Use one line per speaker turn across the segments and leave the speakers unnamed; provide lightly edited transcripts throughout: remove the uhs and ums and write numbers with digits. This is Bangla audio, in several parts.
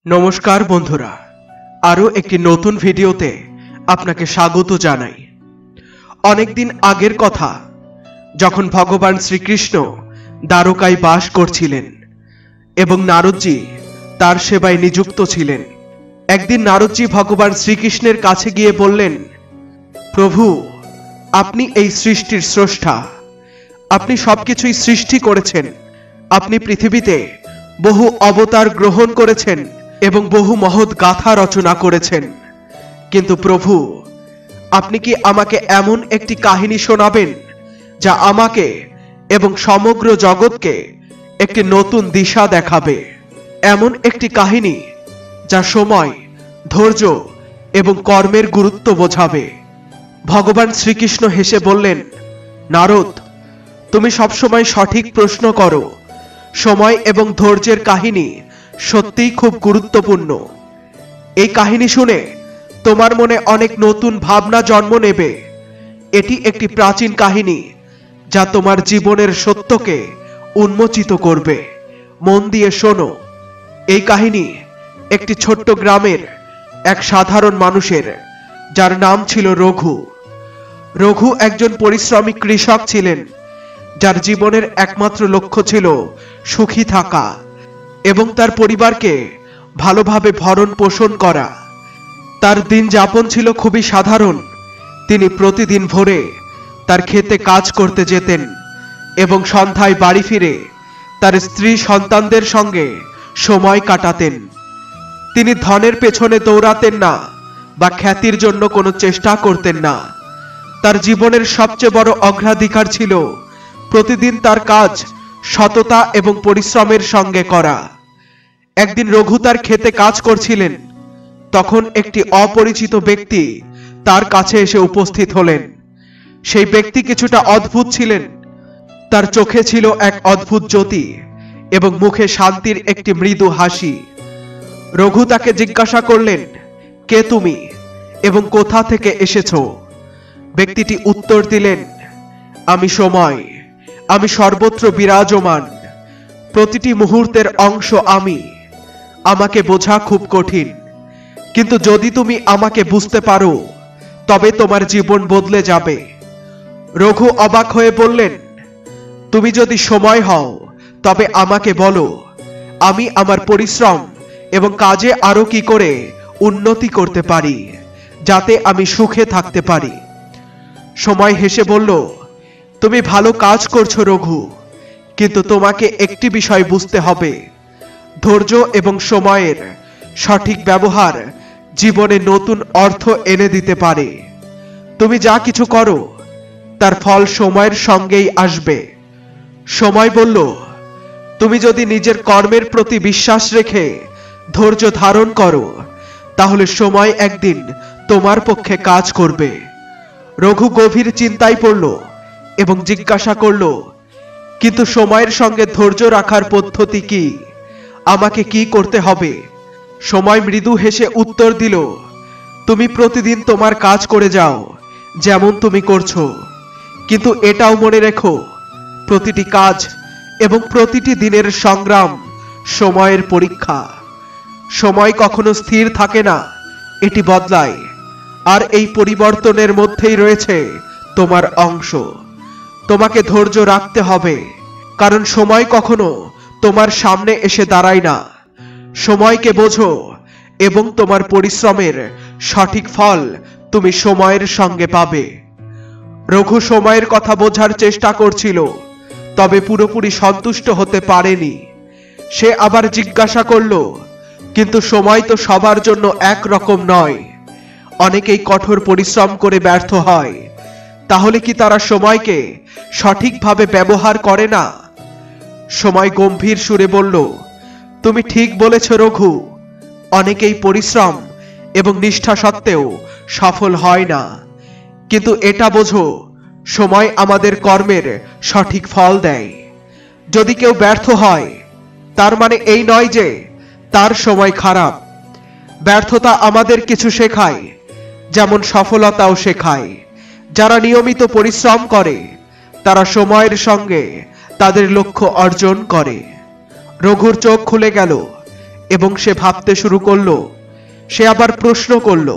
नमस्कार बंधुरा आरो एकटी नतून भिडियोते आपनाके स्वागत जानाई। अनेक दिन आगेर कथा जखन भगवान श्रीकृष्ण द्वारकाय बास करछिलेन एबं नारदजी तार सेवाय नियुक्त छिलेन। एकदिन नारदजी भगवान श्रीकृष्णेर काछे गिये बोललेन, प्रभु आपनी एई सृष्टिर स्रष्टा, आपनी सबकिछुई सृष्टि करेछेन, आपनी पृथिवीते बहु अवतार ग्रहण करेछेन एवं बहु महत् गाथा रचना करेछेन, किन्तु प्रभु आपनी कि आमाके एमन एकटी काहिनी शोनाबेन जा आमाके एवं समग्र जगतके एकटी नतून दिशा देखाबे, एमन एकटी काहिनी जा समय धैर्य एवं कर्मेर गुरुत्व बोझाबे। भगवान श्रीकृष्ण हेसे बोललेन, नारद तुमी सब समय सठिक प्रश्न करो, समय एवं धैर्येर काहिनी सत्यिई खूब गुरुत्वपूर्ण। এই কাহিনী শুনে তোমার মনে অনেক নতুন ভাবনা জন্ম নেবে। এটি একটি প্রাচীন কাহিনী যা তোমার জীবনের সত্যকে উন্মোচিত করবে। মন দিয়ে শোনো। এই কাহিনী একটি ছোট্ট গ্রামের এক সাধারণ মানুষের, যার নাম ছিল রঘু। রঘু একজন পরিশ্রমী কৃষক ছিলেন, যার জীবনের একমাত্র লক্ষ্য ছিল সুখী থাকা এবং তার পরিবারকে ভালোভাবে ভরণ পোষণ করা। তার দিন যাপন ছিল খুবই সাধারণ। তিনি প্রতিদিন ভোরে তার ক্ষেতে কাজ করতে যেতেন এবং সন্ধ্যায় বাড়ি ফিরে তার স্ত্রী সন্তানদের সঙ্গে সময় কাটাতেন। তিনি ধনের পেছনে দৌড়াতেন না বা খ্যাতির জন্য কোনো চেষ্টা করতেন না। তার জীবনের সবচেয়ে বড় অগ্রাধিকার ছিল প্রতিদিন তার কাজ সততা এবং পরিশ্রমের সঙ্গে করা। একদিন রঘু তার ক্ষেতে কাজ করছিলেন, তখন একটি অপরিচিত ব্যক্তি তার কাছে এসে উপস্থিত হলেন। সেই ব্যক্তি কিছুটা অদ্ভুত ছিলেন। তার চোখে ছিল এক অদ্ভুত জ্যোতি এবং মুখে শান্তির একটি মৃদু হাসি। রঘু তাকে জিজ্ঞাসা করলেন, কে তুমি এবং কোথা থেকে এসেছো? ব্যক্তিটি উত্তর দিলেন, আমি সময়, আমি সর্বত্র বিরাজমান, প্রতিটি মুহূর্তের অংশ আমি। আমাকে বোঝা খুব কঠিন, কিন্তু যদি তুমি আমাকে বুঝতে পারো তবে তোমার জীবন বদলে যাবে। রঘু অবাক হয়ে বললেন, তুমি যদি সময় হও তবে আমাকে বলো, আমি আমার পরিশ্রম এবং কাজে আরো কি করে উন্নতি করতে পারি যাতে আমি সুখে থাকতে পারি। সময় হেসে বলল, তুমি ভালো কাজ করছো রঘু, কিন্তু তোমাকে একটি বিষয় বুঝতে হবে, ধৈর্য এবং সময়ের সঠিক ব্যবহার জীবনে নতুন অর্থ এনে দিতে পারে। তুমি যা কিছু করো তার ফল সময়ের সঙ্গেই আসবে। সময় বলল, তুমি যদি নিজের কর্মের প্রতি বিশ্বাস রেখে ধৈর্য ধারণ করো তাহলে সময় একদিন তোমার পক্ষে কাজ করবে। রঘু গভীর চিন্তায় পড়ল এবং জিজ্ঞাসা করল, কিন্তু সময়ের সঙ্গে ধৈর্য রাখার পদ্ধতি কি? আমাকে কি করতে হবে? সময় মৃদু হেসে উত্তর দিল, তুমি প্রতিদিন তোমার কাজ করে যাও যেমন তুমি করছো, কিন্তু এটাও মনে রেখো, প্রতিটি কাজ এবং প্রতিটি দিনের সংগ্রাম সময়ের পরীক্ষা। সময় কখনো স্থির থাকে না, এটি বদলায়, আর এই পরিবর্তনের মধ্যেই রয়েছে তোমার অংশ। তোমাকে ধৈর্য রাখতে হবে, কারণ সময় কখনো তোমার সামনে এসে দাঁড়ায় না। সময়কে বোঝো এবং তোমার পরিশ্রমের সঠিক ফল তুমি সময়ের সঙ্গে পাবে। রঘু সময়ের কথা বোঝার চেষ্টা করছিল, তবে পুরোপুরি সন্তুষ্ট হতে পারেনি। সে আবার জিজ্ঞাসা করল, কিন্তু সময় তো সবার জন্য এক রকম নয়। অনেকেই কঠোর পরিশ্রম করে ব্যর্থ হয়, তাহলে কি তারা সময়কে সঠিকভাবে ব্যবহার করে না? সময় গম্ভীর সুরে বলল, তুমি ঠিক বলেছ রঘু, অনেকেই পরিশ্রম এবং নিষ্ঠা সত্ত্বেও সফল হয় না, কিন্তু এটা বোঝো, সময় আমাদের কর্মের সঠিক ফল দেয়। যদি কেউ ব্যর্থ হয় তার মানে এই নয় যে তার সময় খারাপ। ব্যর্থতা আমাদের কিছু শেখায়, যেমন সফলতাও শেখায়। যারা নিয়মিত পরিশ্রম করে তারা সময়ের সঙ্গে তাদের লক্ষ্য অর্জন করে। রঘুর চোখ খুলে গেল এবং সে ভাবতে শুরু করলো। সে আবার প্রশ্ন করলো,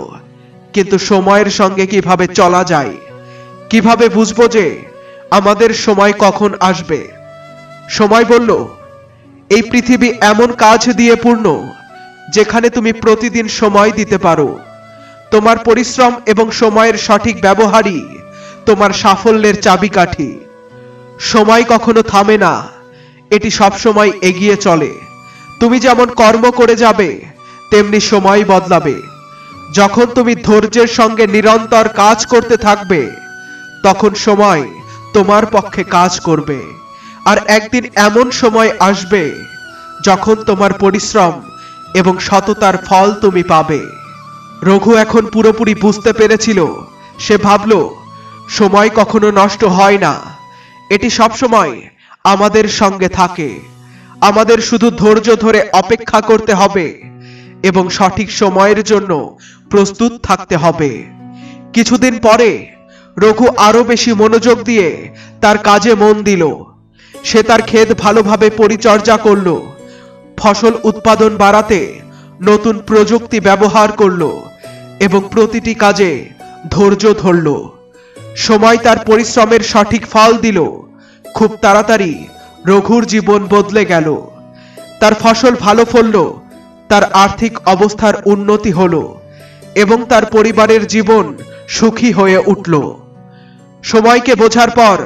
কিন্তু সময়ের সঙ্গে কিভাবে চলা যায়? কিভাবে বুঝবো যে আমাদের সময় কখন আসবে? সময় বলল, এই পৃথিবী এমন কাজ দিয়ে পূর্ণ যেখানে তুমি প্রতিদিন সময় দিতে পারো। তোমার পরিশ্রম এবং সময়ের সঠিক ব্যবহারই তোমার সাফল্যের চাবিকাঠি। সময় কখনো থামে না, এটি সবসময় এগিয়ে চলে। তুমি যেমন কর্ম করে যাবে তেমনি সময় বদলাবে। যখন তুমি ধৈর্যের সঙ্গে নিরন্তর কাজ করতে থাকবে তখন সময় তোমার পক্ষে কাজ করবে। আর একদিন এমন সময় আসবে যখন তোমার পরিশ্রম এবং সততার ফল তুমি পাবে। রঘু এখন পুরোপুরি বুঝতে পেরেছিল। সে ভাবল, সময় কখনো নষ্ট হয় না, এটি সবসময় আমাদের সঙ্গে থাকে। আমাদের শুধু ধৈর্য ধরে অপেক্ষা করতে হবে এবং সঠিক সময়ের জন্য প্রস্তুত থাকতে হবে। কিছুদিন পরে রঘু আরো বেশি মনোযোগ দিয়ে তার কাজে মন দিল। সে তার ক্ষেত ভালোভাবে পরিচর্যা করল, ফসল উৎপাদন বাড়াতে নতুন প্রযুক্তি ব্যবহার করল এবং প্রতিটি কাজে ধৈর্য ধরল। সময় তার পরিশ্রমের সঠিক ফল দিল। খুব তাড়াতাড়ি রঘুর জীবন বদলে গেল। তার ফসল ভালো ফলল, তার আর্থিক অবস্থার উন্নতি হলো এবং তার পরিবারের জীবন সুখী হয়ে উঠল। সময়কে বোঝার পর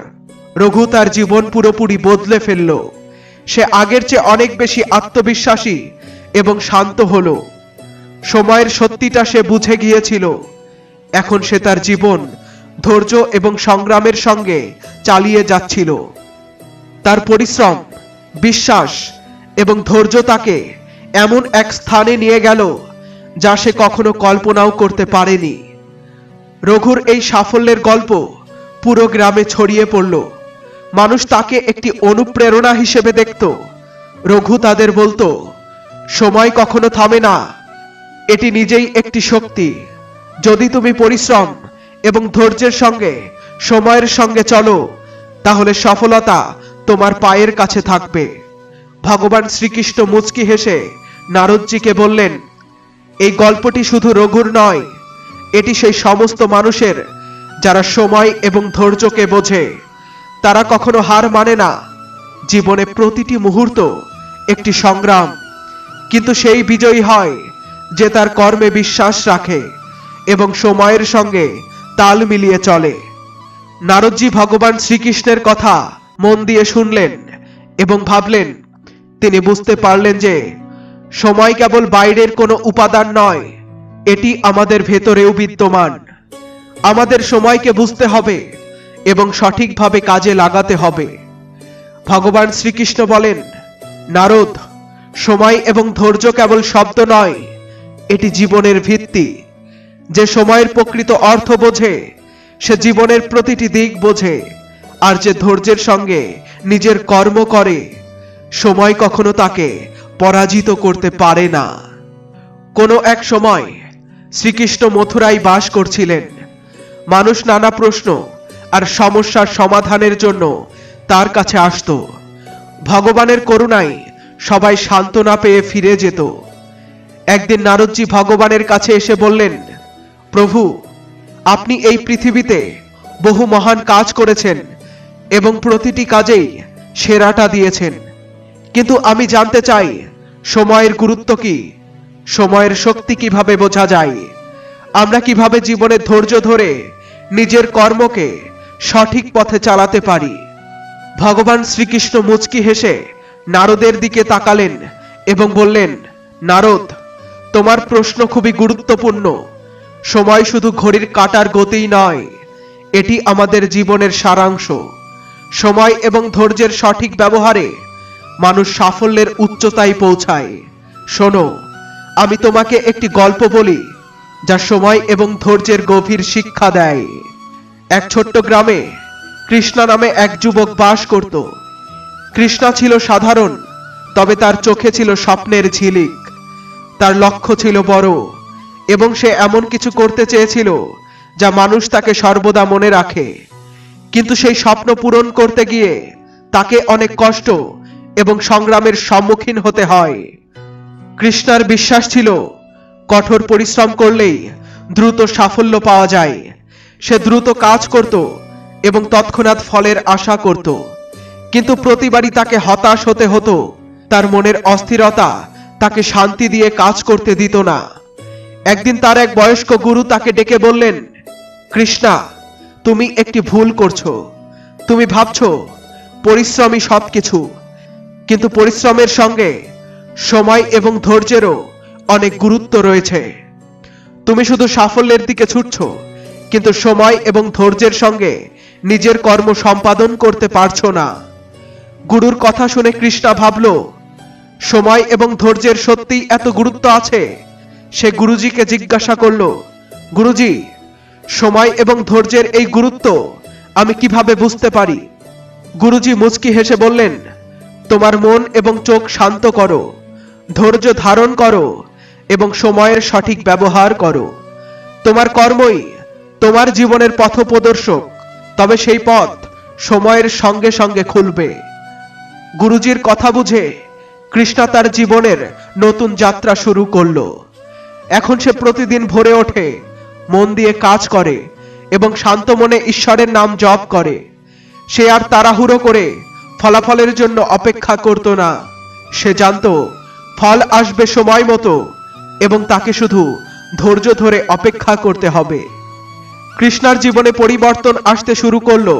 রঘু তার জীবন পুরোপুরি বদলে ফেলল। সে আগের চেয়ে অনেক বেশি আত্মবিশ্বাসী এবং শান্ত হলো। সময়ের সত্যিটা সে বুঝে গিয়েছিল। এখন সে তার জীবন ধৈর্য এবং সংগ্রামের সঙ্গে চালিয়ে যাচ্ছিল। তার পরিশ্রম, বিশ্বাস এবং ধৈর্য তাকে এমন এক স্থানে নিয়ে গেল যা সে কখনো কল্পনাও করতে পারেনি। রঘুর এই সাফল্যের গল্প পুরো গ্রামে ছড়িয়ে পড়ল। মানুষ তাকে একটি অনুপ্রেরণা হিসেবে দেখত। রঘু তাদের বলতো, সময় কখনো থামে না, এটি নিজেই একটি শক্তি। যদি তুমি পরিশ্রম এবং ধৈর্যের সঙ্গে সময়ের সঙ্গে চলো তাহলে সফলতা তোমার পায়ের কাছে থাকবে। ভগবান শ্রীকৃষ্ণ মুচকি হেসে নারদজিকে বললেন, এই গল্পটি শুধু রঘুর নয়, এটি সেই সমস্ত মানুষের যারা সময় এবং ধৈর্যকে বোঝে। তারা কখনো হার মানে না। জীবনে প্রতিটি মুহূর্ত একটি সংগ্রাম, কিন্তু সেই বিজয়ী হয় যে তার কর্মে বিশ্বাস রাখে এবং সময়ের সঙ্গে তাল মিলিয়ে চলে। নারদজি ভগবান শ্রীকৃষ্ণের কথা মন দিয়ে শুনলেন এবং ভাবলেন। তিনি বুঝতে পারলেন যে সময় কেবল বাইরের কোনো উপাদান নয়, এটি আমাদের ভেতরেও বিদ্যমান। আমাদের সময়কে বুঝতে হবে এবং সঠিকভাবে কাজে লাগাতে হবে। ভগবান শ্রীকৃষ্ণ বলেন, নারদ, সময় এবং ধৈর্য কেবল শব্দ নয়, এটি জীবনের ভিত্তি। যে সময়ের প্রকৃত অর্থ বোঝে সে জীবনের প্রতিটি দিক বোঝে, আর যে ধৈর্যের সঙ্গে নিজের কর্ম করে সময় কখনো তাকে পরাজিত করতে পারে না। কোনো এক সময় শ্রীকৃষ্ণ মথুরায় বাস করছিলেন। মানুষ নানা প্রশ্ন আর সমস্যার সমাধানের জন্য তার কাছে আসতো। ভগবানের করুণায় সবাই সান্ত্বনা পেয়ে ফিরে যেত। একদিন নারদজি ভগবানের কাছে এসে বললেন, প্রভু, আপনি এই পৃথিবীতে বহু মহান কাজ করেছেন এবং প্রতিটি কাজেই সেরাটা দিয়েছেন, কিন্তু আমি জানতে চাই সময়ের গুরুত্ব কি, সময়ের শক্তি কিভাবে বোঝা যায়, আমরা কিভাবে জীবনে ধৈর্য ধরে নিজের কর্মকে সঠিক পথে চালাতে পারি। ভগবান শ্রীকৃষ্ণ মুচকি হেসে নারদের দিকে তাকালেন এবং বললেন, নারদ, তোমার প্রশ্ন খুবই গুরুত্বপূর্ণ। সময় শুধু ঘড়ির কাঁটার গতিই নয়, এটি আমাদের জীবনের সারাংশ। সময় এবং ধৈর্যের সঠিক ব্যবহারে মানুষ সাফল্যের উচ্চতায় পৌঁছায়। শোনো, আমি তোমাকে একটি গল্প বলি যা সময় এবং ধৈর্যের গভীর শিক্ষা দেয়। এক ছোট্ট গ্রামে কৃষ্ণা নামে এক যুবক বাস করত। কৃষ্ণা ছিল সাধারণ, তবে তার চোখে ছিল স্বপ্নের ঝিলিক। তার লক্ষ্য ছিল বড় এবং সে এমন কিছু করতে চেয়েছিল যা মানুষ তাকে সর্বদা মনে রাখে। কিন্তু সেই স্বপ্ন পূরণ করতে গিয়ে তাকে অনেক কষ্ট এবং সংগ্রামের সম্মুখীন হতে হয়। কৃষ্ণার বিশ্বাস ছিল কঠোর পরিশ্রম করলেই দ্রুত সাফল্য পাওয়া যায়। সে দ্রুত কাজ করত এবং তৎক্ষণাৎ ফলের আশা করত, কিন্তু প্রতিবারই তাকে হতাশ হতে হতো। তার মনের অস্থিরতা তাকে শান্তি দিয়ে কাজ করতে দিত না। একদিন তার এক বয়স্ক গুরু তাকে ডেকে বললেন, কৃষ্ণা, তুমি একটি ভুল করছো। তুমি ভাবছো পরিশ্রমই সবকিছু, কিন্তু পরিশ্রমের সঙ্গে সময় এবং ধৈর্যেরও অনেক গুরুত্ব রয়েছে। তুমি শুধু সাফল্যের দিকে ছুটছো, কিন্তু সময় এবং ধৈর্যের সঙ্গে নিজের কর্ম সম্পাদন করতে পারছো না। গুরুর কথা শুনে কৃষ্ণা ভাবল, সময় এবং ধৈর্যের সত্যিই এত গুরুত্ব আছে। সে গুরুজিকে জিজ্ঞাসা করল, গুরুজি, সময় এবং ধৈর্যের এই গুরুত্ব আমি কিভাবে বুঝতে পারি? গুরুজি মুচকি হেসে বললেন, তোমার মন এবং চোখ শান্ত করো, ধৈর্য ধারণ করো এবং সময়ের সঠিক ব্যবহার করো। তোমার কর্মই তোমার জীবনের পথপ্রদর্শক, তবে সেই পথ সময়ের সঙ্গে সঙ্গে খুলবে। গুরুজির কথা বুঝে কৃষ্ণা তার জীবনের নতুন যাত্রা শুরু করলো। এখন সে প্রতিদিন ভোরে ওঠে, মন দিয়ে কাজ করে এবং শান্ত মনে ঈশ্বরের নাম জপ করে। সে আর তাড়াহুড়ো করে ফলাফলের জন্য অপেক্ষা করত না। সে জানতো ফল আসবে সময় মতো এবং তাকে শুধু ধৈর্য ধরে অপেক্ষা করতে হবে। কৃষ্ণার জীবনে পরিবর্তন আসতে শুরু করলো।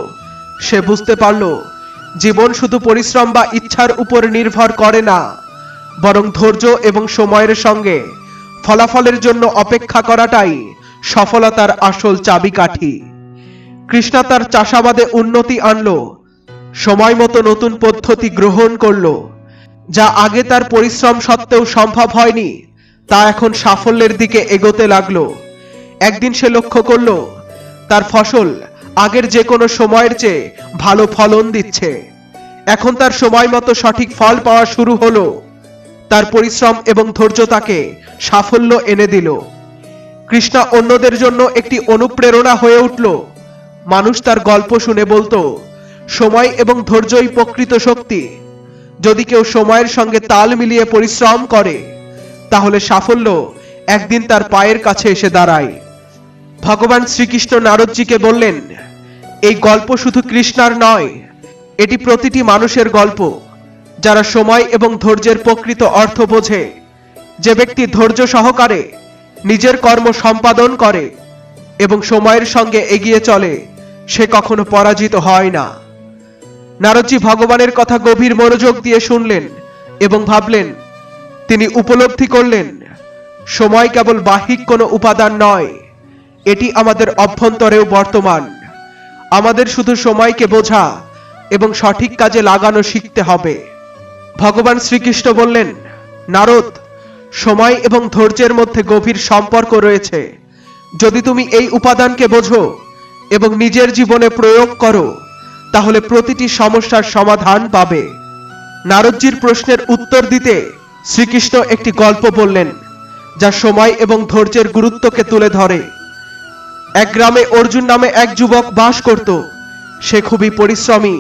সে বুঝতে পারল জীবন শুধু পরিশ্রম বা ইচ্ছার উপর নির্ভর করে না, বরং ধৈর্য এবং সময়ের সঙ্গে ফলাফলের জন্য অপেক্ষা করাটাই সফলতার আসল চাবিকাঠি। কৃষ্ণা তার চাষাবাদে উন্নতি আনলো, সময় মতো নতুন পদ্ধতি গ্রহণ করলো। যা আগে তার পরিশ্রম সত্ত্বেও সম্ভব হয়নি, তা এখন সাফল্যের দিকে এগোতে লাগলো। একদিন সে লক্ষ্য করলো তার ফসল আগের যে কোনো সময়ের চেয়ে ভালো ফলন দিচ্ছে। এখন তার সময় মতো সঠিক ফল পাওয়া শুরু হলো। তার পরিশ্রম এবং ধৈর্য তাকে সাফল্য এনে দিল। কৃষ্ণা অন্যদের জন্য একটি অনুপ্রেরণা হয়ে উঠল। মানুষ তার গল্প শুনে বলতো, সময় এবং ধৈর্যই প্রকৃত শক্তি। যদি কেউ সময়ের সঙ্গে তাল মিলিয়ে পরিশ্রম করে, তাহলে সাফল্য একদিন তার পায়ের কাছে এসে দাঁড়ায়। ভগবান শ্রীকৃষ্ণ নারদজিকে বললেন, এই গল্প শুধু কৃষ্ণার নয়, এটি প্রতিটি মানুষের গল্প যারা সময় এবং ধৈর্যের প্রকৃত অর্থ বোঝে। যে ব্যক্তি ধৈর্য সহকারে নিজের কর্ম সম্পাদন করে এবং সময়ের সঙ্গে এগিয়ে চলে, সে কখনো পরাজিত হয় না। নারদজি ভগবানের কথা গভীর মনোযোগ দিয়ে শুনলেন এবং ভাবলেন। তিনি উপলব্ধি করলেন, সময় কেবল বাহ্যিক কোনো উপাদান নয়, এটি আমাদের অভ্যন্তরেও বর্তমান। আমাদের শুধু সময়কে বোঝা এবং সঠিক কাজে লাগানো শিখতে হবে। ভগবান শ্রীকৃষ্ণ বললেন, নারদ, সময় এবং ধৈর্যের মধ্যে গভীর সম্পর্ক রয়েছে। যদি তুমি এই উপাদানকে বোঝো এবং নিজের জীবনে প্রয়োগ করো, তাহলে প্রতিটি সমস্যার সমাধান পাবে। নারদজির প্রশ্নের উত্তর দিতে শ্রীকৃষ্ণ একটি গল্প বললেন, যা সময় এবং ধৈর্যের গুরুত্বকে তুলে ধরে। এক গ্রামে অর্জুন নামে এক যুবক বাস করত। সে খুবই পরিশ্রমী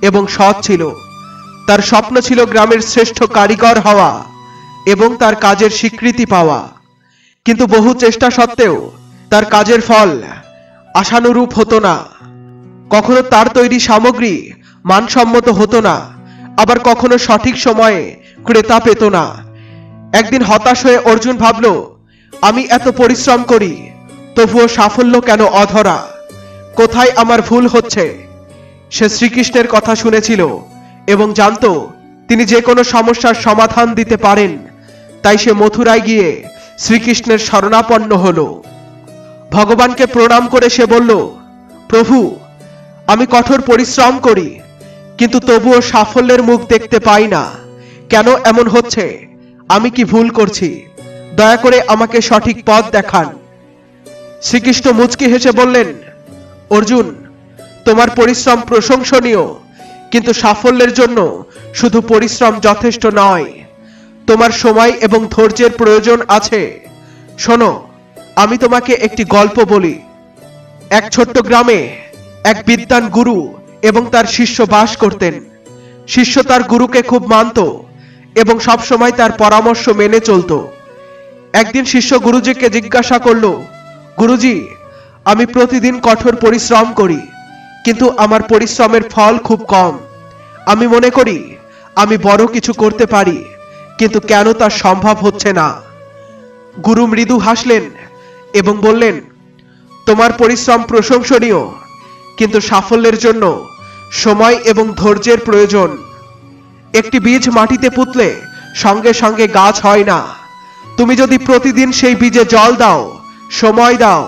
এবং সৎ ছিল। তার স্বপ্ন ছিল গ্রামের শ্রেষ্ঠ কারিগর হওয়া এবং তার কাজের স্বীকৃতি পাওয়া। কিন্তু বহু চেষ্টা সত্ত্বেও তার কাজের ফল আশানুরূপ হতো না। কখনো তার তৈরি সামগ্রী মানসম্মত হতো না, আবার কখনো সঠিক সময়ে ক্রেতা পেত না। একদিন হতাশ হয়ে অর্জুন ভাবল, আমি এত পরিশ্রম করি, তবুও সাফল্য কেন অধরা? কোথায় আমার ভুল হচ্ছে? সে শ্রীকৃষ্ণের কথা শুনেছিল এবং জানত তিনি যে কোনো সমস্যার সমাধান দিতে পারেন। তাই সে মথুরায় গিয়ে শ্রীকৃষ্ণের শরণাপন্ন হল। ভগবানকে প্রণাম করে সে বলল, প্রভু, আমি কঠোর পরিশ্রম করি, কিন্তু তবুও সাফল্যের মুখ দেখতে পাই না। কেন এমন হচ্ছে? আমি কি ভুল করছি? দয়া করে আমাকে সঠিক পথ দেখান। শ্রীকৃষ্ণ মুচকি হেসে বললেন, অর্জুন, তোমার পরিশ্রম প্রশংসনীয়, কিন্তু সাফল্যের জন্য শুধু পরিশ্রম যথেষ্ট নয়। তোমার সময় এবং ধৈর্যের প্রয়োজন আছে। শোনো, আমি তোমাকে একটি গল্প বলি। এক ছোট্ট গ্রামে এক বিদ্বান গুরু এবং তার শিষ্য বাস করতেন। শিষ্য তার গুরুকে খুব মানত এবং সবসময় তার পরামর্শ মেনে চলত। একদিন শিষ্য গুরুজিকে জিজ্ঞাসা করল, গুরুজি, আমি প্রতিদিন কঠোর পরিশ্রম করি, কিন্তু আমার পরিশ্রমের ফল খুব কম। আমি মনে করি আমি বড় কিছু করতে পারি, কিন্তু কেন তা সম্ভব হচ্ছে না? গুরু মৃদু হাসলেন এবং বললেন, তোমার পরিশ্রম প্রশংসনীয়, কিন্তু সাফল্যের জন্য সময় এবং ধৈর্যের প্রয়োজন। একটি বীজ মাটিতে পুঁতলে সঙ্গে সঙ্গে গাছ হয় না। তুমি যদি প্রতিদিন সেই বীজে জল দাও, সময় দাও,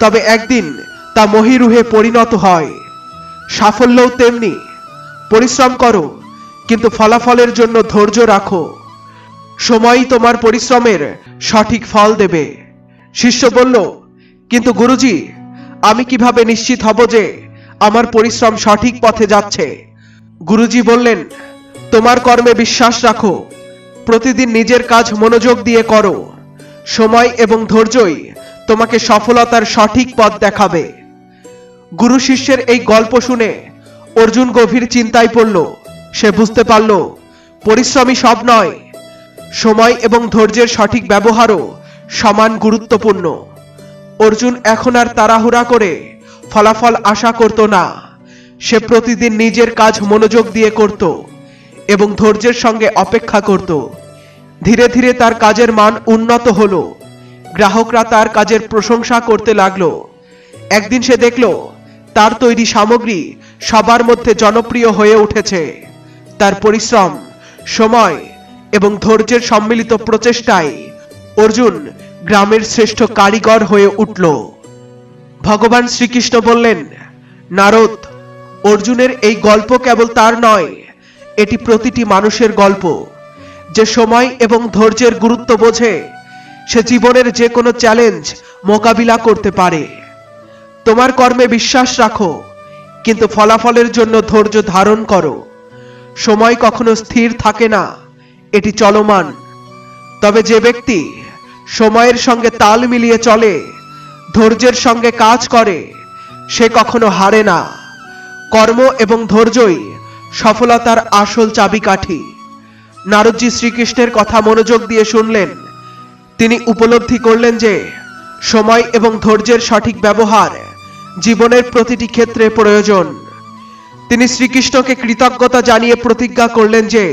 তবে একদিন তা মহীরুহে পরিণত হয়। সাফল্যও তেমনি। পরিশ্রম করো, কিন্তু ফলাফলের জন্য ধৈর্য রাখো। সময়ই তোমার পরিশ্রমের সঠিক ফল দেবে। শিষ্য বলল, কিন্তু গুরুজি, আমি কিভাবে নিশ্চিত হব যে আমার পরিশ্রম সঠিক পথে যাচ্ছে? গুরুজি বললেন, তোমার কর্মে বিশ্বাস রাখো, প্রতিদিন নিজের কাজ মনোযোগ দিয়ে করো। সময় এবং ধৈর্যই তোমাকে সফলতার সঠিক পথ দেখাবে। গুরু শিষ্যের এই গল্প শুনে অর্জুন গভীর চিন্তায় পড়ল। সে বুঝতে পারল, পরিশ্রমই সব নয়, সময় এবং ধৈর্যের সঠিক ব্যবহারও সমান গুরুত্বপূর্ণ। অর্জুন এখন আর তাড়াহুড়া করে ফলাফল আশা করত না। সে প্রতিদিন নিজের কাজ মনোযোগ দিয়ে করত এবং ধৈর্যের সঙ্গে অপেক্ষা করত। ধীরে ধীরে তার কাজের মান উন্নত হলো। গ্রাহকরা তার কাজের প্রশংসা করতে লাগলো। একদিন সে দেখল তার তৈরি সামগ্রী সবার মধ্যে জনপ্রিয় হয়ে উঠেছে। তার পরিশ্রম, সময় এবং ধৈর্যের সম্মিলিত প্রচেষ্টায় অর্জুন গ্রামের শ্রেষ্ঠ কারিগর হয়ে উঠল। ভগবান শ্রীকৃষ্ণ বললেন, নারদ, অর্জুনের এই গল্প কেবল তার নয়, এটি প্রতিটি মানুষের গল্প। যে সময় এবং ধৈর্যের গুরুত্ব বোঝে, সে জীবনের যে কোনো চ্যালেঞ্জ মোকাবিলা করতে পারে। তোমার কর্মে বিশ্বাস রাখো, কিন্তু ফলাফলের জন্য ধৈর্য ধারণ করো। সময় কখনো স্থির থাকে না, এটি চলমান। তবে যে ব্যক্তি সময়ের সঙ্গে তাল মিলিয়ে চলে, ধৈর্যের সঙ্গে কাজ করে, সে কখনো হারে না। কর্ম এবং ধৈর্যই সফলতার আসল চাবিকাঠি। নারদজি শ্রীকৃষ্ণের কথা মনোযোগ দিয়ে শুনলেন। তিনি উপলব্ধি করলেন যে সময় এবং ধৈর্যের সঠিক ব্যবহার জীবনের প্রতিটি ক্ষেত্রে প্রয়োজন। তিনি শ্রীকৃষ্ণকে কৃতজ্ঞতা জানিয়ে প্রতিজ্ঞা করলেন যে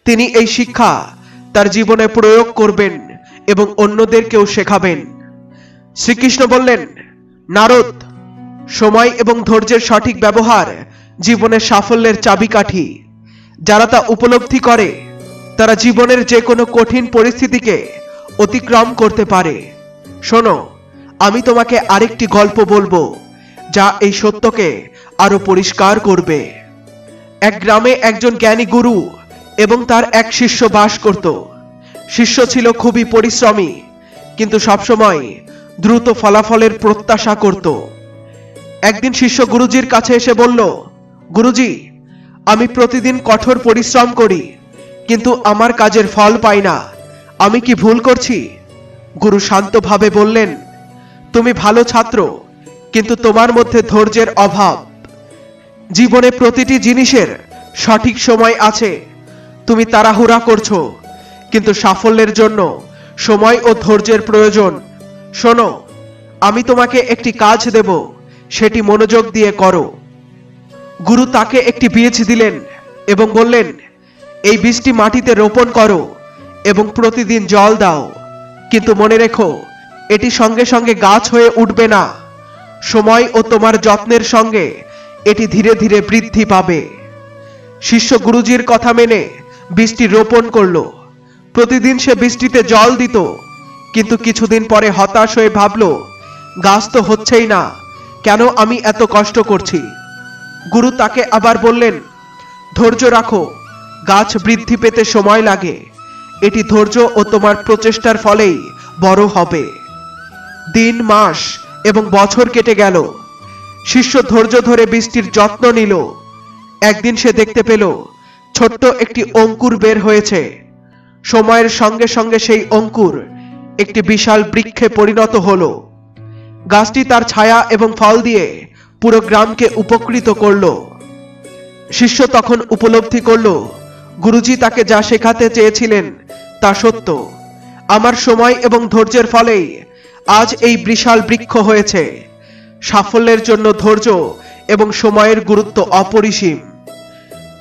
তিনি এই শিক্ষা তার জীবনে প্রয়োগ করবেন এবং অন্যদেরকেও শেখাবেন। শ্রীকৃষ্ণ বললেন, নারদ, সময় এবং ধৈর্যের সঠিক ব্যবহার জীবনের সাফল্যের চাবিকাঠি। যারা তা উপলব্ধি করে, তারা জীবনের যে কোনো কঠিন পরিস্থিতিকে অতিক্রম করতে পারে। শোনো, আমি তোমাকে আরেকটি গল্প বলবো, যা এই সত্যকে আরো পরিষ্কার করবে। এক গ্রামে একজন জ্ঞানী গুরু এবং তার এক শিষ্য বাস করত। শিষ্য ছিল খুবই পরিশ্রমী, কিন্তু সবসময় দ্রুত ফলাফলের প্রত্যাশা করত। একদিন শিষ্য গুরুজির কাছে এসে বলল, গুরুজি, আমি প্রতিদিন কঠোর পরিশ্রম করি, কিন্তু আমার কাজের ফল পাই না। আমি কি ভুল করছি? গুরু শান্তভাবে বললেন, তুমি ভালো ছাত্র, কিন্তু তোমার মধ্যে ধৈর্যের অভাব। জীবনে প্রতিটি জিনিসের সঠিক সময় আছে। তুমি তাড়াহুড়া করছো, কিন্তু সাফল্যের জন্য সময় ও ধৈর্যের প্রয়োজন। শোনো, আমি তোমাকে একটি কাজ দেব, সেটি মনোযোগ দিয়ে করো। গুরু তাকে একটি বীজ দিলেন এবং বললেন, এই বীজটি মাটিতে রোপণ করো এবং প্রতিদিন জল দাও। কিন্তু মনে রেখো, এটি সঙ্গে সঙ্গে গাছ হয়ে উঠবে না। সময় ও তোমার যত্নের সঙ্গে এটি ধীরে ধীরে বৃদ্ধি পাবে। শিষ্য গুরুজির কথা মেনে বীজটি রোপণ করলো। প্রতিদিন সে বীজটিতে জল দিত, কিন্তু কিছুদিন পরে হতাশ হয়ে ভাবল, গাছ তো হচ্ছেই না, কেন আমি এত কষ্ট করছি? গুরু তাকে আবার বললেন, ধৈর্য রাখো, গাছ বৃদ্ধি পেতে সময় লাগে। এটি ধৈর্য ও তোমার প্রচেষ্টার ফলেই বড় হবে। দিন, মাস এবং বছর কেটে গেল। শিষ্য ধৈর্য ধরে বীজটির যত্ন নিল। একদিন সে দেখতে পেল ছোট্ট একটি অঙ্কুর বের হয়েছে। সময়ের সঙ্গে সঙ্গে সেই অঙ্কুর একটি বিশাল বৃক্ষে পরিণত হলো। গাছটি তার ছায়া এবং ফল দিয়ে পুরো গ্রামকে উপকৃত করলো। শিষ্য তখন উপলব্ধি করল, গুরুজি তাকে যা শেখাতে চেয়েছিলেন তা সত্য। আমার সময় এবং ধৈর্যের ফলেই আজ এই বিশাল বৃক্ষ হয়েছে। সাফল্যের জন্য ধৈর্য এবং সময়ের গুরুত্ব অপরিসীম।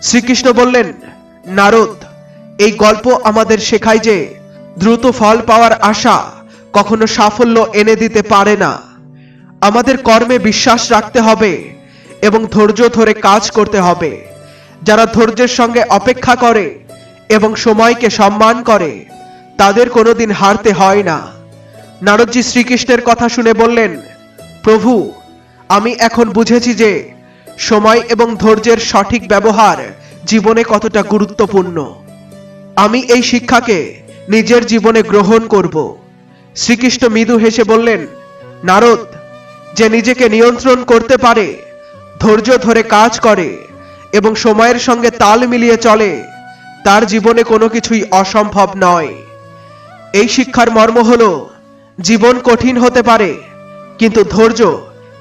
শ্রীকৃষ্ণ বললেন, নারদ, এই গল্প আমাদের শেখায় যে দ্রুত ফল পাওয়ার আশা কখনো সাফল্য এনে দিতে পারে না। আমাদের কর্মে বিশ্বাস রাখতে হবে এবং ধৈর্য ধরে কাজ করতে হবে। যারা ধৈর্যের সঙ্গে অপেক্ষা করে এবং সময়কে সম্মান করে তাদের কোনোদিন হারতে হয় না। নারদজি শ্রীকৃষ্ণের কথা শুনে বললেন, প্রভু, আমি এখন বুঝেছি যে সময় এবং ধৈর্যের সঠিক ব্যবহার জীবনে কতটা গুরুত্বপূর্ণ। আমি এই শিক্ষাকে নিজের জীবনে গ্রহণ করব। শ্রীকৃষ্ণ মৃদু হেসে বললেন, নারদ, যে নিজেকে নিয়ন্ত্রণ করতে পারে, ধৈর্য ধরে কাজ করে এবং সময়ের সঙ্গে তাল মিলিয়ে চলে, তার জীবনে কোনো কিছুই অসম্ভব নয়। এই শিক্ষার মর্ম হলো, জীবন কঠিন হতে পারে, কিন্তু ধৈর্য,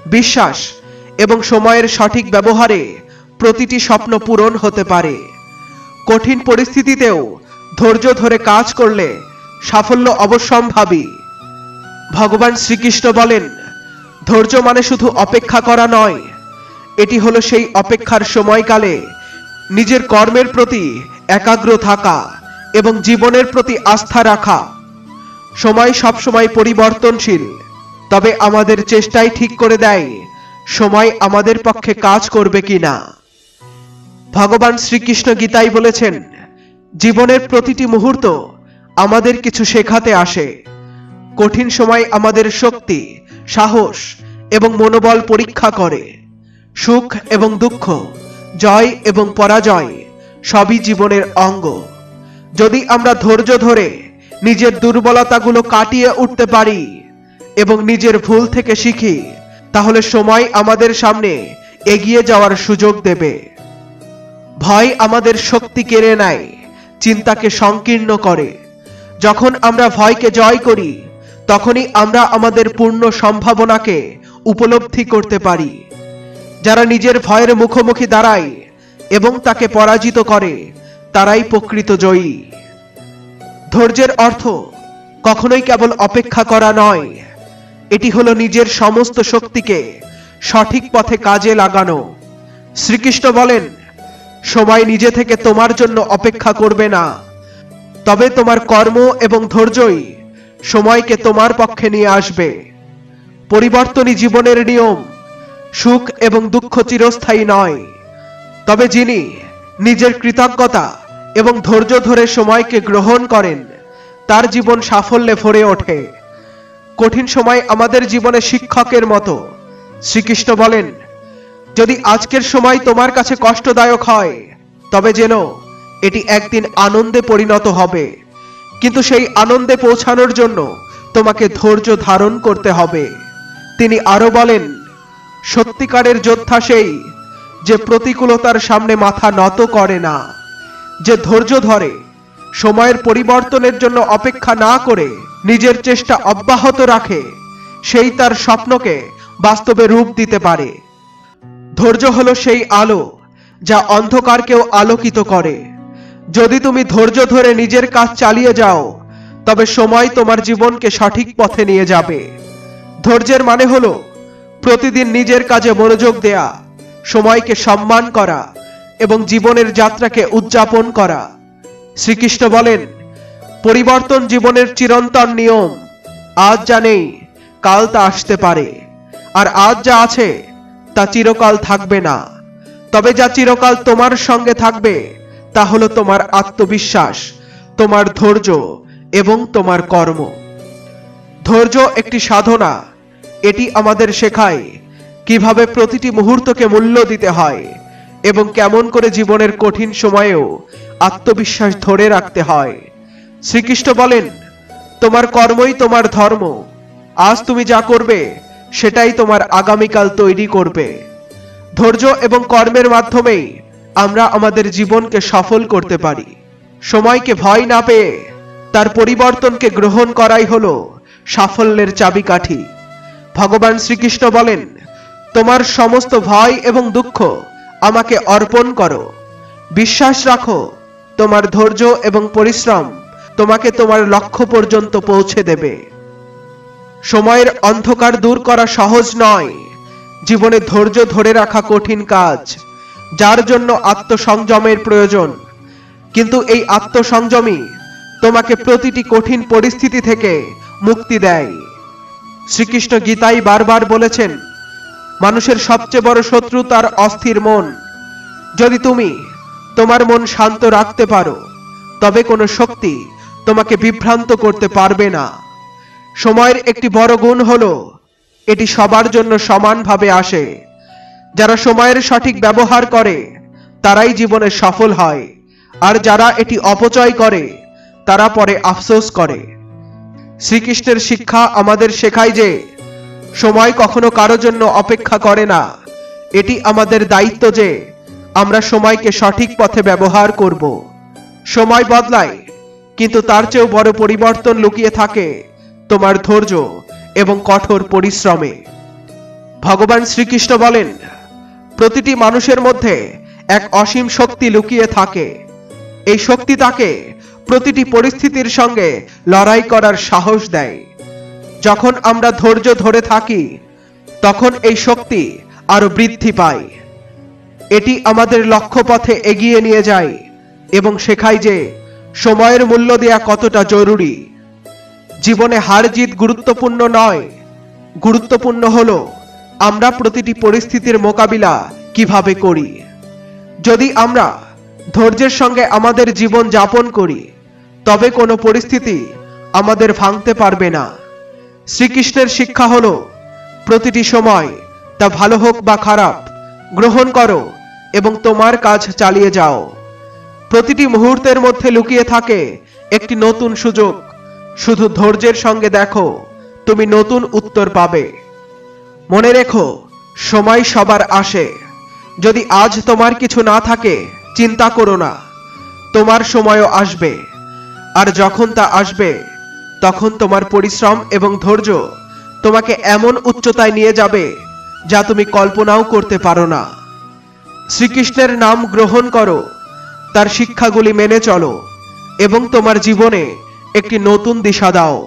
বিশ্বাস এবং সময়ের সঠিক ব্যবহারে প্রতিটি স্বপ্ন পূরণ হতে পারে। কঠিন পরিস্থিতিতেও ধৈর্য ধরে কাজ করলে সাফল্য অবশ্যম্ভাবী। ভগবান শ্রীকৃষ্ণ বলেন, ধৈর্য মানে শুধু অপেক্ষা করা নয়, এটি হলো সেই অপেক্ষার সময়কালে নিজের কর্মের প্রতি একাগ্র থাকা এবং জীবনের প্রতি আস্থা রাখা। সময় সবসময় পরিবর্তনশীল, তবে আমাদের চেষ্টাই ঠিক করে দেয় সময় আমাদের পক্ষে কাজ করবে কিনা। ভগবান শ্রীকৃষ্ণ গীতায় বলেছেন, জীবনের প্রতিটি মুহূর্ত আমাদের কিছু শেখাতে আসে। কঠিন সময় আমাদের শক্তি, সাহস এবং মনোবল পরীক্ষা করে। সুখ এবং দুঃখ, জয় এবং পরাজয় সবই জীবনের অঙ্গ। যদি আমরা ধৈর্য ধরে নিজের দুর্বলতাগুলো কাটিয়ে উঠতে পারি এবং নিজের ভুল থেকে শিখি, তাহলে সময় আমাদের সামনে এগিয়ে যাওয়ার সুযোগ দেবে। ভয় আমাদের শক্তি কেড়ে নেয়, চিন্তাকে সংকীর্ণ করে। যখন আমরা ভয়কে জয় করি, তখনই আমরা আমাদের পূর্ণ সম্ভাবনাকে উপলব্ধি করতে পারি। যারা নিজের ভয়ের মুখোমুখি দাঁড়ায় এবং তাকে পরাজিত করে, তারাই প্রকৃত জয়ী। ধৈর্যের অর্থ কখনোই কেবল অপেক্ষা করা নয়, এটি হলো নিজের সমস্ত শক্তিকে সঠিক পথে কাজে লাগানো। শ্রীকৃষ্ণ বলেন, সময় নিজে থেকে তোমার জন্য অপেক্ষা করবে না, তবে তোমার কর্ম এবং ধৈর্যই সময়কে তোমার পক্ষে নিয়ে আসবে। পরিবর্তনই জীবনের নিয়ম। সুখ এবং দুঃখ চিরস্থায়ী নয়, তবে যিনি নিজের কৃতজ্ঞতা এবং ধৈর্য ধরে সময়কে গ্রহণ করেন, তার জীবন সাফল্যে ভরে ওঠে। কঠিন সময় আমাদের জীবনে শিক্ষকের মতো। শ্রীকৃষ্ণ বলেন, যদি আজকের সময় তোমার কাছে কষ্টদায়ক হয়, তবে যেন এটি একদিন আনন্দে পরিণত হবে। কিন্তু সেই আনন্দে পৌঁছানোর জন্য তোমাকে ধৈর্য ধারণ করতে হবে। তিনি আরো বলেন, সত্যিকারের যোদ্ধা সেই যে প্রতিকূলতার সামনে মাথা নত করে না, যে ধৈর্য ধরে, সময়ের পরিবর্তনের জন্য অপেক্ষা না করে নিজের চেষ্টা অব্যাহত রাখে, সেই তার স্বপ্নকে বাস্তবে রূপ দিতে পারে। ধৈর্য হলো সেই আলো যা অন্ধকারকেও আলোকিত করে। যদি তুমি ধৈর্য ধরে নিজের কাজ চালিয়ে যাও, তবে সময় তোমার জীবনকে সঠিক পথে নিয়ে যাবে। ধৈর্যের মানে হলো প্রতিদিন নিজের কাজে মনোযোগ দেয়া, সময়কে সম্মান করা এবং জীবনের যাত্রাকে উদযাপন করা। শ্রীকৃষ্ণ বলেন, পরিবর্তন জীবনের চিরন্তন নিয়ম। আজ যা নেই, কাল তা আসতে পারে, আর আজ যা আছে তা চিরকাল থাকবে না। তবে যা চিরকাল তোমার সঙ্গে থাকবে তা হলো তোমার আত্মবিশ্বাস, তোমার ধৈর্য এবং তোমার কর্ম। ধৈর্য একটি সাধনা। এটি আমাদের শেখায় কিভাবে প্রতিটি মুহূর্তকে মূল্য দিতে হয় এবং কেমন করে জীবনের কঠিন সময়েও আত্মবিশ্বাস ধরে রাখতে হয়। শ্রীকৃষ্ণ বলেন, তোমার কর্মই তোমার ধর্ম। আজ তুমি যা করবে সেটাই তোমার আগামীকাল তৈরি করবে। ধৈর্য এবং কর্মের মাধ্যমেই আমরা আমাদের জীবনকে সফল করতে পারি। সময়কে ভয় না পেয়ে তার পরিবর্তনকে গ্রহণ করাই হলো সাফল্যের চাবিকাঠি। ভগবান শ্রীকৃষ্ণ বলেন, তোমার সমস্ত ভয় এবং দুঃখ আমাকে অর্পণ করো। বিশ্বাস রাখো, তোমার ধৈর্য এবং পরিশ্রম তোমাকে তোমার লক্ষ্য পর্যন্ত পৌঁছে দেবে। সময়ের অন্ধকার দূর করা সহজ নয়, জীবনে ধৈর্য ধরে রাখা কঠিন কাজ, যার জন্য আত্মসংযমের প্রয়োজন। কিন্তু এই আত্মসংযমই তোমাকে প্রতিটি কঠিন পরিস্থিতি থেকে মুক্তি দেয়। শ্রীকৃষ্ণ গীতায় বারবার বলেছেন, মানুষের সবচেয়ে বড় শত্রু তার অস্থির মন। যদি তুমি তোমার মন শান্ত রাখতে পারো, তবে কোনো শক্তি তোমাকে বিভ্রান্ত করতে পারবে না। সময়ের একটি বড় গুণ হলো এটি সবার জন্য সমানভাবে আসে। যারা সময়ের সঠিক ব্যবহার করে তারাই জীবনে সফল হয়, আর যারা এটি অপচয় করে তারা পরে আফসোস করে। শ্রীকৃষ্ণের শিক্ষা আমাদের শেখায় যে সময় কখনো কারো জন্য অপেক্ষা করে না। এটি আমাদের দায়িত্ব যে আমরা সময়কে সঠিক পথে ব্যবহার করব। সময় বদলায়, কিন্তু তার চেয়েও বড় পরিবর্তন লুকিয়ে থাকে তোমার ধৈর্য এবং কঠোর পরিশ্রমে। ভগবান শ্রীকৃষ্ণ বলেন, প্রতিটি মানুষের মধ্যে এক অসীম শক্তি লুকিয়ে থাকে। এই শক্তি তাকে প্রতিটি পরিস্থিতির সঙ্গে লড়াই করার সাহস দেয়। যখন আমরা ধৈর্য ধরে থাকি, তখন এই শক্তি আরো বৃদ্ধি পায়। এটি আমাদের লক্ষ্যপথে এগিয়ে নিয়ে যায় এবং শেখায় যে সময়ের মূল্য দেয়া কতটা জরুরি। জীবনে হার জিত গুরুত্বপূর্ণ নয়, গুরুত্বপূর্ণ হলো আমরা প্রতিটি পরিস্থিতির মোকাবিলা কিভাবে করি। যদি আমরা ধৈর্যের সঙ্গে আমাদের জীবন যাপন করি, তবে কোনো পরিস্থিতি আমাদের ভাঙতে পারবে না। শ্রীকৃষ্ণের শিক্ষা হলো প্রতিটি সময়, তা ভালো হোক বা খারাপ, গ্রহণ করো এবং তোমার কাজ চালিয়ে যাও। প্রতিটি মুহূর্তের মধ্যে লুকিয়ে থাকে একটি নতুন সুযোগ। শুধু ধৈর্যের সঙ্গে দেখো, তুমি নতুন উত্তর পাবে। মনে রেখো, সময় সবার আসে। যদি আজ তোমার কিছু না থাকে, চিন্তা করো না, তোমার সময়ও আসবে। আর যখন তা আসবে, তখন তোমার পরিশ্রম এবং ধৈর্য তোমাকে এমন উচ্চতায় নিয়ে যাবে যা তুমি কল্পনাও করতে পারো না। শ্রীকৃষ্ণের নাম গ্রহণ করো, তার শিক্ষাগুলি মেনে চলো এবং তোমার জীবনে একটি নতুন দিশা দাও।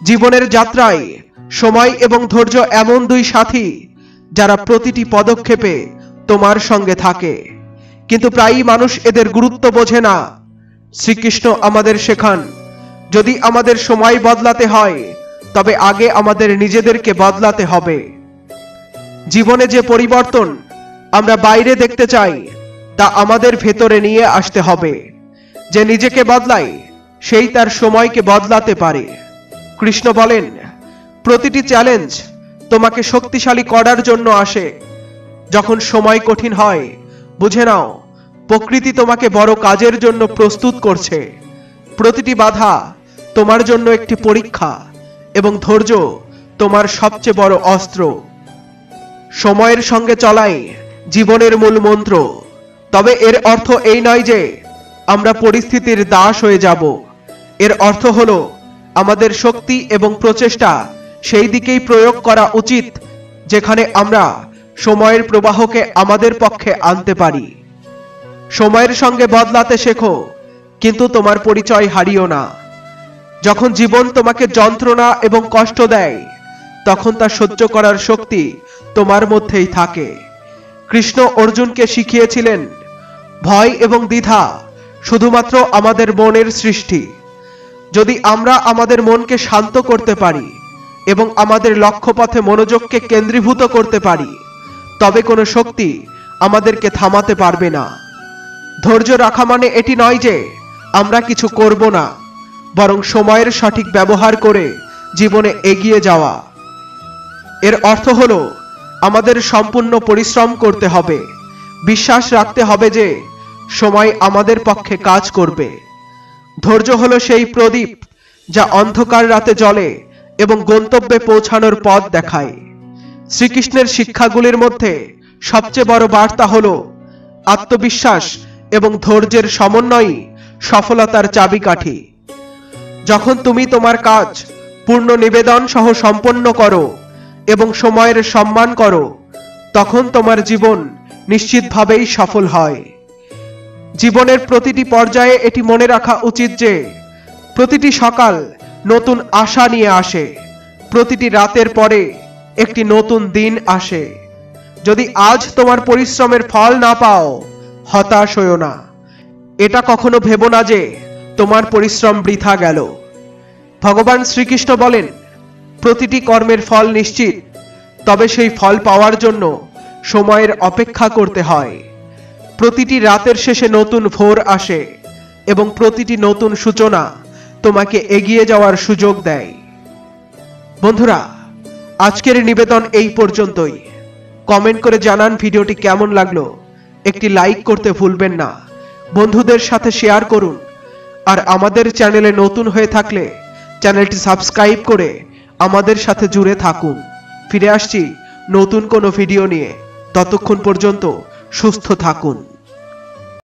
জীবনের যাত্রায় সময় এবং ধৈর্য এমন দুই সাথী যারা প্রতিটি পদক্ষেপে তোমার সঙ্গে থাকে, কিন্তু প্রায়ই মানুষ এদের গুরুত্ব বোঝে না। শ্রীকৃষ্ণ আমাদের শেখান, যদি আমাদের সময় বদলাতে হয়, তবে আগে আমাদের নিজেদেরকে বদলাতে হবে। জীবনে যে পরিবর্তন আমরা বাইরে দেখতে চাই, তা আমাদের ভেতরে নিয়ে আসতে হবে। যে নিজেকে বদলায়, সেই তার সময়কে বদলাতে পারে। কৃষ্ণ বলেন, প্রতিটি চ্যালেঞ্জ তোমাকে শক্তিশালী করার জন্য আসে। যখন সময় কঠিন হয়, বুঝে নাও প্রকৃতি তোমাকে বড় কাজের জন্য প্রস্তুত করছে। প্রতিটি বাধা তোমার জন্য একটি পরীক্ষা, এবং ধৈর্য তোমার সবচেয়ে বড় অস্ত্র। সময়ের সঙ্গে চলাই জীবনের মূল মন্ত্র। তবে এর অর্থ এই নয় যে আমরা পরিস্থিতির দাস হয়ে যাব। এর অর্থ হলো আমাদের শক্তি এবং প্রচেষ্টা সেই দিকেই প্রয়োগ করা উচিত যেখানে আমরা সময়ের প্রবাহকে আমাদের পক্ষে আনতে পারি। সময়ের সঙ্গে বদলাতে শেখো, কিন্তু তোমার পরিচয় হারিও না। যখন জীবন তোমাকে যন্ত্রণা এবং কষ্ট দেয়, তখন তা সহ্য করার শক্তি তোমার মধ্যেই থাকে। কৃষ্ণ অর্জুনকে শিখিয়েছিলেন, ভয় এবং দ্বিধা শুধুমাত্র আমাদের মনের সৃষ্টি। যদি আমরা আমাদের মনকে শান্ত করতে পারি এবং আমাদের লক্ষ্যপথে মনোযোগকে কেন্দ্রীভূত করতে পারি, তবে কোনো শক্তি আমাদেরকে থামাতে পারবে না। ধৈর্য রাখা মানে এটি নয় যে আমরা কিছু করব না, বরং সময়ের সঠিক ব্যবহার করে জীবনে এগিয়ে যাওয়া। এর অর্থ হলো আমাদের সম্পূর্ণ পরিশ্রম করতে হবে, বিশ্বাস রাখতে হবে যে সময় আমাদের পক্ষে কাজ করবে। ধৈর্য হলো সেই প্রদীপ যা অন্ধকার রাতে জ্বলে এবং গন্তব্যে পৌঁছানোর পথ দেখায়। শ্রীকৃষ্ণের শিক্ষাগুলির মধ্যে সবচেয়ে বড় বার্তা হলো আত্মবিশ্বাস এবং ধৈর্যের সমন্বয়ই সফলতার চাবিকাঠি। যখন তুমি তোমার কাজ পূর্ণ নিবেদন সহ সম্পন্ন করো এবং সময়ের সম্মান করো, তখন তোমার জীবন নিশ্চিতভাবেই সফল হয়। জীবনের প্রতিটি পর্যায়ে এটি মনে রাখা উচিত যে প্রতিটি সকাল নতুন আশা নিয়ে আসে, প্রতিটি রাতের পরে একটি নতুন দিন আসে। যদি আজ তোমার পরিশ্রমের ফল না পাও, হতাশ হয়ো না। এটা কখনো ভেবো না যে তোমার পরিশ্রম বৃথা গেল। ভগবান শ্রীকৃষ্ণ বলেন, প্রতিটি কর্মের ফল নিশ্চিত, তবে সেই ফল পাওয়ার জন্য সময়ের অপেক্ষা করতে হয়। প্রতিটি রাতের শেষে নতুন ভোর আসে এবং প্রতিটি নতুন সূচনা তোমাকে এগিয়ে যাওয়ার সুযোগ দেয়। বন্ধুরা, আজকের নিবেদন এই পর্যন্তই। কমেন্ট করে জানান ভিডিওটি কেমন লাগলো। একটি লাইক করতে ভুলবেন না। বন্ধুদের সাথে শেয়ার করুন। আর আমাদের চ্যানেলে নতুন হয়ে থাকলে চ্যানেলটি সাবস্ক্রাইব করে আমাদের সাথে জুড়ে থাকুন। ফিরে আসছি নতুন কোনো ভিডিও নিয়ে। ততক্ষণ পর্যন্ত সুস্থ থাকুন।